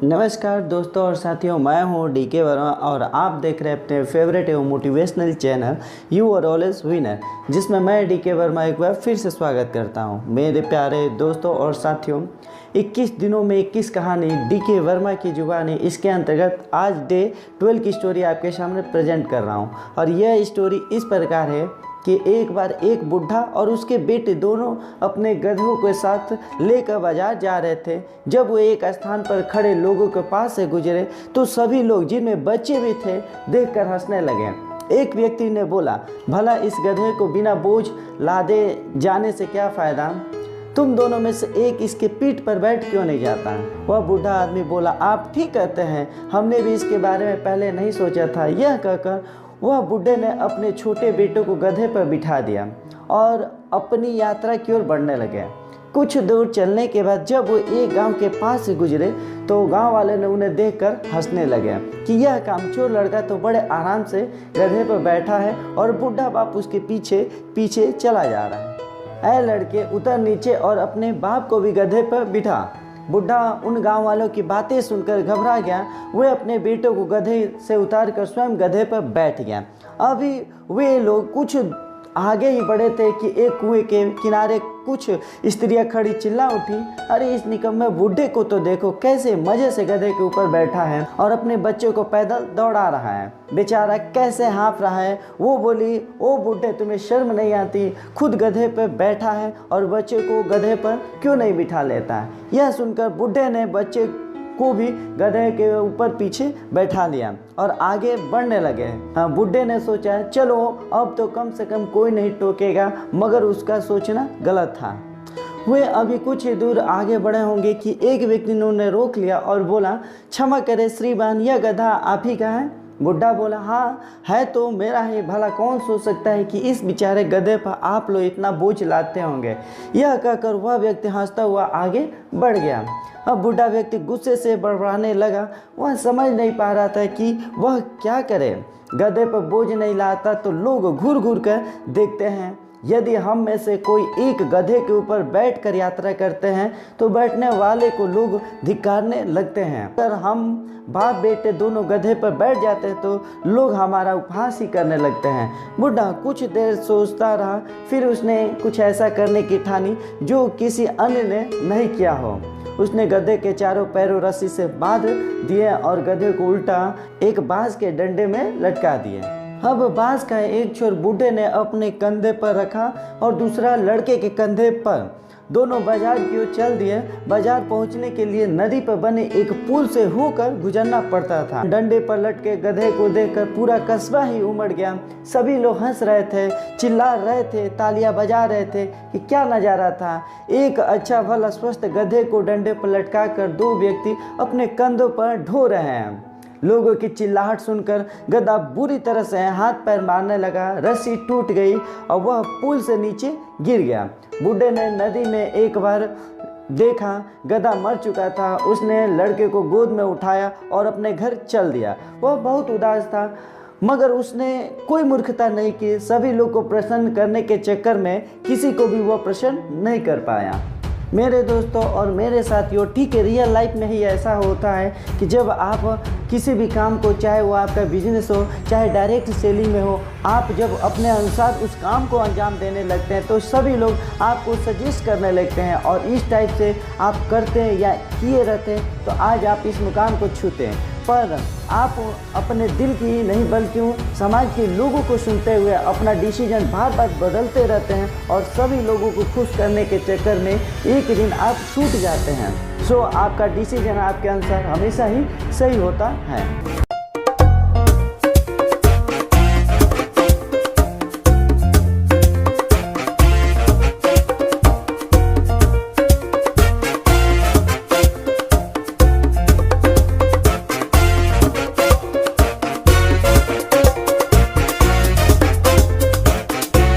नमस्कार दोस्तों और साथियों, मैं हूं डीके वर्मा और आप देख रहे हैं अपने फेवरेट एवं motivational channel you are always winner, जिसमें मैं डीके वर्मा एक बार फिर से स्वागत करता हूं। मेरे प्यारे दोस्तों और साथियों, 21 दिनों में 21 कहानी डीके वर्मा की जुबानी, इसके अंतर्गत आज डे 12 की स्टोरी आपके सामने प्रेजेंट कर रहा हूं। और यह स्टोरी इस प्रकार है कि एक बार एक बुढ़ा और उसके बेटे दोनों अपने गधों के साथ लेकर बाजार जा रहे थे। जब वो एक स्थान पर खड़े लोगों के पास से गुजरे तो सभी लोग, जिनमें बच्चे भी थे, देखकर हंसने लगे। एक व्यक्ति ने बोला, भला इस गधे को बिना बोझ लादे जाने से क्या फ़ायदा? तुम दोनों में से एक इसके पीठ पर बैठ क्यों नहीं जाता? वह बूढ़ा आदमी बोला, आप ठीक कहते हैं, हमने भी इसके बारे में पहले नहीं सोचा था। यह कहकर वह बूढ़े ने अपने छोटे बेटे को गधे पर बिठा दिया और अपनी यात्रा की ओर बढ़ने लगे। कुछ दूर चलने के बाद जब वो एक गांव के पास से गुजरे तो गांव वाले ने उन्हें देखकर हंसने लगे कि यह कामचोर लड़का तो बड़े आराम से गधे पर बैठा है और बूढ़ा बाप उसके पीछे पीछे चला जा रहा है। ऐ लड़के, उतर नीचे और अपने बाप को भी गधे पर बिठा। बुढ़ा उन गांव वालों की बातें सुनकर घबरा गया। वह अपने बेटों को गधे से उतारकर स्वयं गधे पर बैठ गया। अभी वे लोग कुछ आगे ही बढ़े थे कि एक कुएं के किनारे कुछ स्त्रियां खड़ी चिल्ला उठी, अरे इस निकम्मे बूढ़े को तो देखो, कैसे मजे से गधे के ऊपर बैठा है और अपने बच्चे को पैदल दौड़ा रहा है, बेचारा कैसे हाँफ रहा है। वो बोली, ओ बूढ़े, तुम्हें शर्म नहीं आती? खुद गधे पर बैठा है और बच्चे को गधे पर क्यों नहीं बिठा लेता? यह सुनकर बूढ़े ने बच्चे को भी गधे के ऊपर पीछे बैठा लिया और आगे बढ़ने लगे। बूढ़े ने सोचा, चलो अब तो कम से कम कोई नहीं टोकेगा, मगर उसका सोचना गलत था। वे अभी कुछ ही दूर आगे बढ़े होंगे कि एक व्यक्ति ने उन्हें रोक लिया और बोला, क्षमा करे श्रीमान, यह गधा आप ही का है? बुढ़ा बोला, हाँ है तो मेरा ही। भला कौन सोच सकता है कि इस बेचारे गधे पर आप लोग इतना बोझ लाते होंगे? यह कहकर वह व्यक्ति हंसता हुआ आगे बढ़ गया। अब बूढ़ा व्यक्ति गुस्से से बड़बड़ाने लगा। वह समझ नहीं पा रहा था कि वह क्या करे। गधे पर बोझ नहीं लाता तो लोग घूर घूर कर देखते हैं। यदि हम में से कोई एक गधे के ऊपर बैठकर यात्रा करते हैं तो बैठने वाले को लोग धिक्कारने लगते हैं। अगर हम बाप बेटे दोनों गधे पर बैठ जाते हैं तो लोग हमारा उपहास ही करने लगते हैं। बूढ़ा कुछ देर सोचता रहा, फिर उसने कुछ ऐसा करने की ठानी जो किसी अन्य ने नहीं किया हो। उसने गधे के चारों पैरों रस्सी से बांध दिए और गधे को उल्टा एक बांस के डंडे में लटका दिए। अब बांस का एक छोर बूढ़े ने अपने कंधे पर रखा और दूसरा लड़के के कंधे पर। दोनों बाजार की ओर चल दिए। बाजार पहुंचने के लिए नदी पर बने एक पुल से होकर गुजरना पड़ता था। डंडे पर लटके गधे को देखकर पूरा कस्बा ही उमड़ गया। सभी लोग हंस रहे थे, चिल्ला रहे थे, तालियां बजा रहे थे कि क्या नज़ारा था। एक अच्छा भला स्वस्थ गधे को डंडे पर लटका कर दो व्यक्ति अपने कंधों पर ढो रहे हैं। लोगों की चिल्लाहट सुनकर गधा बुरी तरह से हाथ पैर मारने लगा। रस्सी टूट गई और वह पुल से नीचे गिर गया। बूढ़े ने नदी में एक बार देखा, गधा मर चुका था। उसने लड़के को गोद में उठाया और अपने घर चल दिया। वह बहुत उदास था, मगर उसने कोई मूर्खता नहीं की। सभी लोग को प्रसन्न करने के चक्कर में किसी को भी वह प्रसन्न नहीं कर पाया। मेरे दोस्तों और मेरे साथियों, ठीक है, रियल लाइफ में ही ऐसा होता है कि जब आप किसी भी काम को, चाहे वो आपका बिजनेस हो, चाहे डायरेक्ट सेलिंग में हो, आप जब अपने अनुसार उस काम को अंजाम देने लगते हैं तो सभी लोग आपको सजेस्ट करने लगते हैं और इस टाइप से आप करते हैं या किए रहते हैं तो आज आप इस मुकाम को छूते हैं। पर आप अपने दिल की ही नहीं बल्कि समाज के लोगों को सुनते हुए अपना डिसीजन बार बार बदलते रहते हैं और सभी लोगों को खुश करने के चक्कर में एक दिन आप छूट जाते हैं। सो आपका डिसीजन आपके अनुसार हमेशा ही सही होता है।